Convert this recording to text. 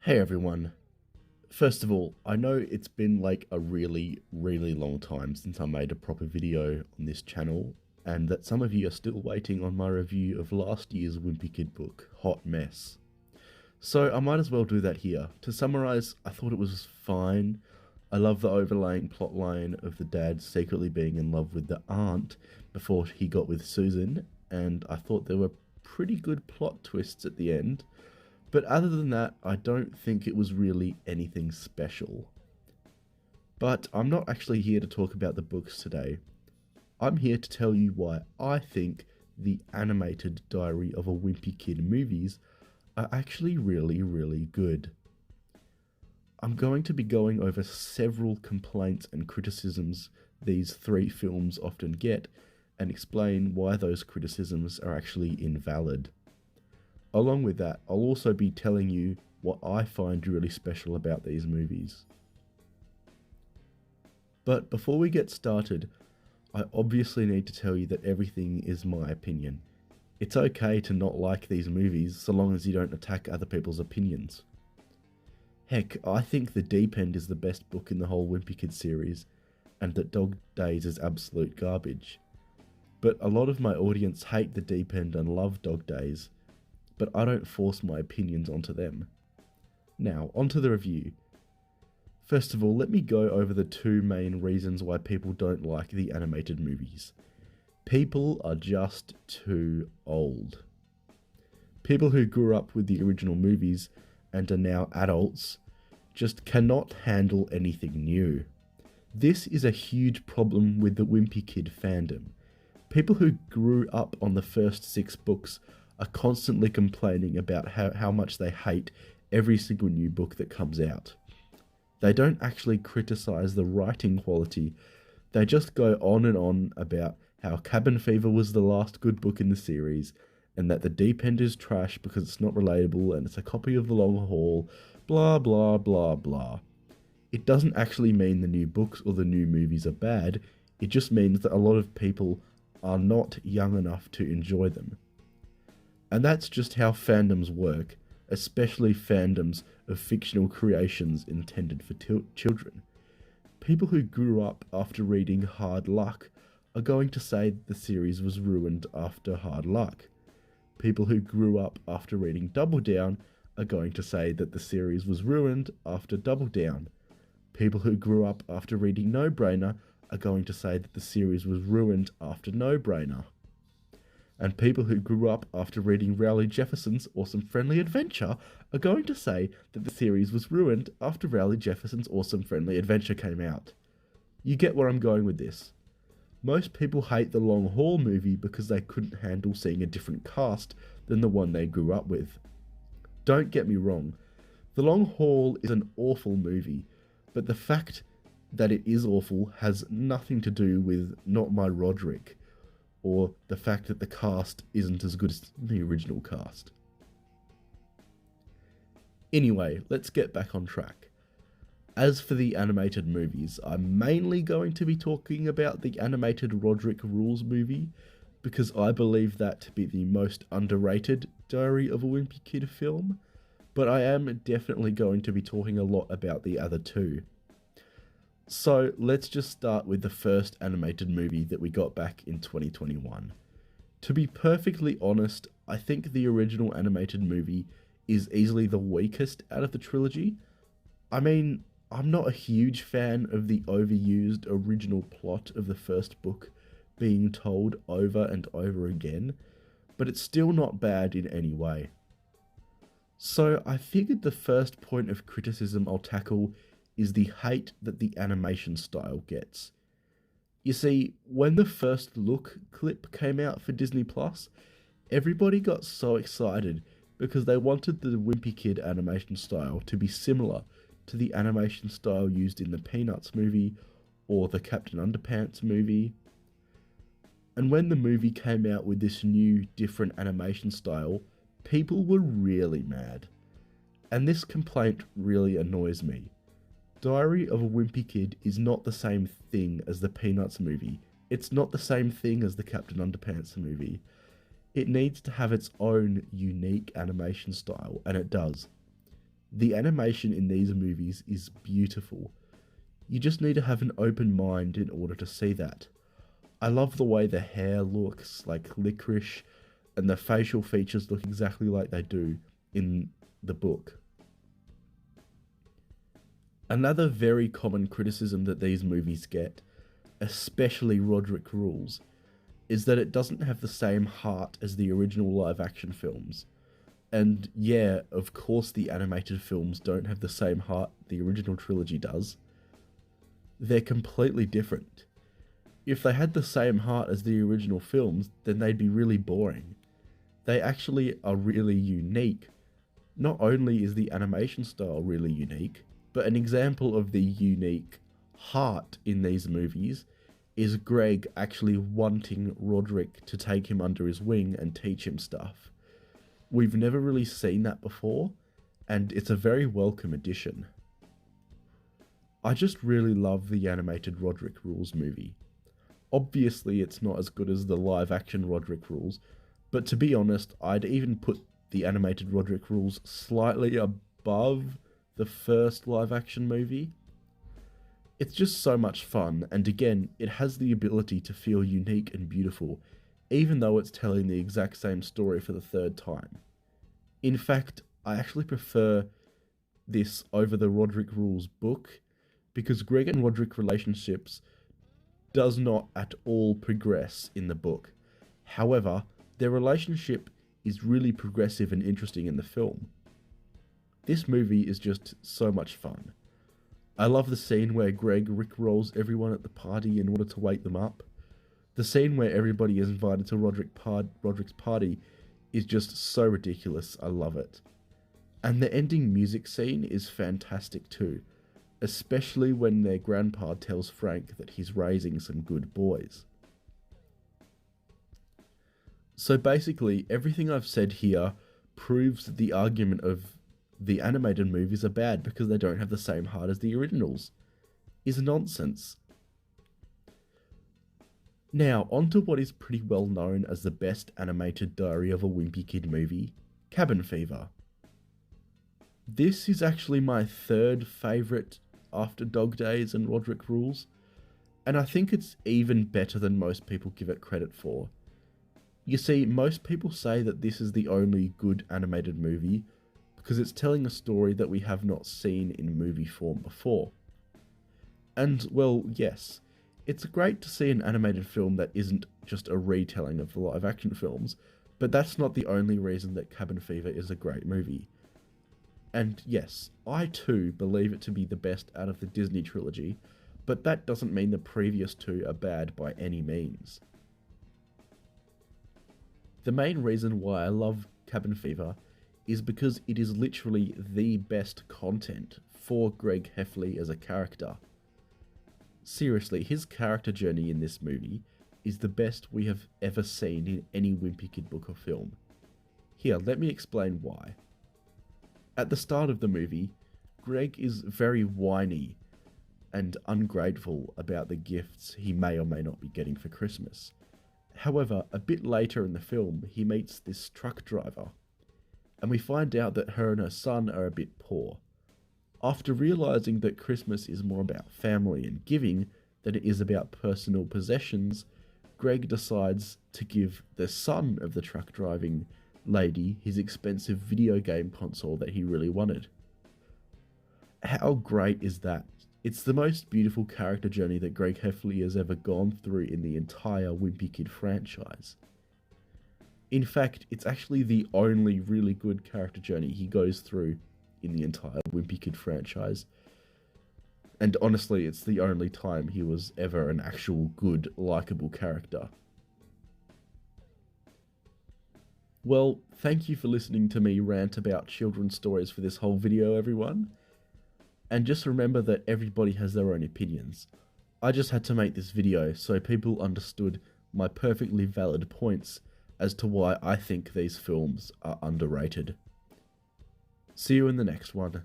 Hey everyone. First of all, I know it's been like a really long time since I made a proper video on this channel, and that some of you are still waiting on my review of last year's Wimpy Kid book, Hot Mess. So I might as well do that here. To summarize, I thought it was fine. I love the overlaying plotline of the dad secretly being in love with the aunt before he got with Susan, and I thought there were pretty good plot twists at the end. But other than that, I don't think it was really anything special. But I'm not actually here to talk about the books today. I'm here to tell you why I think the animated Diary of a Wimpy Kid movies are actually really good. I'm going to be going over several complaints and criticisms these three films often get and explain why those criticisms are actually invalid. Along with that, I'll also be telling you what I find really special about these movies. But before we get started, I obviously need to tell you that everything is my opinion. It's okay to not like these movies so long as you don't attack other people's opinions. Heck, I think The Deep End is the best book in the whole Wimpy Kid series, and that Dog Days is absolute garbage. But a lot of my audience hate The Deep End and love Dog Days, but I don't force my opinions onto them. Now, onto the review. First of all, let me go over the two main reasons why people don't like the animated movies. People are just too old. People who grew up with the original movies and are now adults just cannot handle anything new. This is a huge problem with the Wimpy Kid fandom. People who grew up on the first 6 books are constantly complaining about how much they hate every single new book that comes out. They don't actually criticize the writing quality, they just go on and on about how Cabin Fever was the last good book in the series, and that The Deep End is trash because it's not relatable and it's a copy of The Long Haul, blah blah blah blah. It doesn't actually mean the new books or the new movies are bad, it just means that a lot of people are not young enough to enjoy them. And that's just how fandoms work, especially fandoms of fictional creations intended for children. People who grew up after reading Hard Luck are going to say that the series was ruined after Hard Luck. People who grew up after reading Double Down are going to say that the series was ruined after Double Down. People who grew up after reading No Brainer are going to say that the series was ruined after No Brainer. And people who grew up after reading Rowley Jefferson's Awesome Friendly Adventure are going to say that the series was ruined after Rowley Jefferson's Awesome Friendly Adventure came out. You get where I'm going with this. Most people hate the Long Haul movie because they couldn't handle seeing a different cast than the one they grew up with. Don't get me wrong, The Long Haul is an awful movie, but the fact that it is awful has nothing to do with Not My Rodrik, or the fact that the cast isn't as good as the original cast. Anyway, let's get back on track. As for the animated movies, I'm mainly going to be talking about the animated Rodrik Rules movie, because I believe that to be the most underrated Diary of a Wimpy Kid film, but I am definitely going to be talking a lot about the other two. So let's just start with the first animated movie that we got back in 2021. To be perfectly honest, I think the original animated movie is easily the weakest out of the trilogy. I mean, I'm not a huge fan of the overused original plot of the first book being told over and over again, but it's still not bad in any way. So I figured the first point of criticism I'll tackle is the hate that the animation style gets. You see, when the first look clip came out for Disney Plus, everybody got so excited because they wanted the Wimpy Kid animation style to be similar to the animation style used in the Peanuts movie or the Captain Underpants movie. And when the movie came out with this new, different animation style, people were really mad. And this complaint really annoys me. Diary of a Wimpy Kid is not the same thing as the Peanuts movie. It's not the same thing as the Captain Underpants movie. It needs to have its own unique animation style, and it does. The animation in these movies is beautiful. You just need to have an open mind in order to see that. I love the way the hair looks like licorice, and the facial features look exactly like they do in the book. Another very common criticism that these movies get, especially Rodrik Rules, is that it doesn't have the same heart as the original live-action films. And yeah, of course the animated films don't have the same heart the original trilogy does. They're completely different. If they had the same heart as the original films, then they'd be really boring. They actually are really unique. Not only is the animation style really unique, but an example of the unique heart in these movies is Greg actually wanting Rodrik to take him under his wing and teach him stuff. We've never really seen that before, and it's a very welcome addition. I just really love the animated Rodrik Rules movie. Obviously it's not as good as the live-action Rodrik Rules, but to be honest, I'd even put the animated Rodrik Rules slightly above the first live-action movie. It's just so much fun, and again, it has the ability to feel unique and beautiful, even though it's telling the exact same story for the third time. In fact, I actually prefer this over the Rodrik Rules book, because Greg and Rodrik relationships does not at all progress in the book. However, their relationship is really progressive and interesting in the film. This movie is just so much fun. I love the scene where Greg rickrolls everyone at the party in order to wake them up. The scene where everybody is invited to Rodrik's party is just so ridiculous, I love it. And the ending music scene is fantastic too, especially when their grandpa tells Frank that he's raising some good boys. So basically, everything I've said here proves the argument of the animated movies are bad because they don't have the same heart as the originals is nonsense. Now, onto what is pretty well known as the best animated Diary of a Wimpy Kid movie, Cabin Fever. This is actually my third favourite after Dog Days and Rodrik Rules, and I think it's even better than most people give it credit for. You see, most people say that this is the only good animated movie because it's telling a story that we have not seen in movie form before. And, well, yes, it's great to see an animated film that isn't just a retelling of the live-action films, but that's not the only reason that Cabin Fever is a great movie. And yes, I too believe it to be the best out of the Disney trilogy, but that doesn't mean the previous two are bad by any means. The main reason why I love Cabin Fever is because it is literally the best content for Greg Heffley as a character. Seriously, his character journey in this movie is the best we have ever seen in any Wimpy Kid book or film. Here, let me explain why. At the start of the movie, Greg is very whiny and ungrateful about the gifts he may or may not be getting for Christmas. However, a bit later in the film, he meets this truck driver, and we find out that her and her son are a bit poor. After realizing that Christmas is more about family and giving than it is about personal possessions, Greg decides to give the son of the truck driving lady his expensive video game console that he really wanted. How great is that? It's the most beautiful character journey that Greg Heffley has ever gone through in the entire Wimpy Kid franchise. In fact, it's actually the only really good character journey he goes through in the entire Wimpy Kid franchise. And honestly, it's the only time he was ever an actual good, likable character. Well, thank you for listening to me rant about children's stories for this whole video, everyone. And just remember that everybody has their own opinions. I just had to make this video so people understood my perfectly valid points as to why I think these films are underrated. See you in the next one.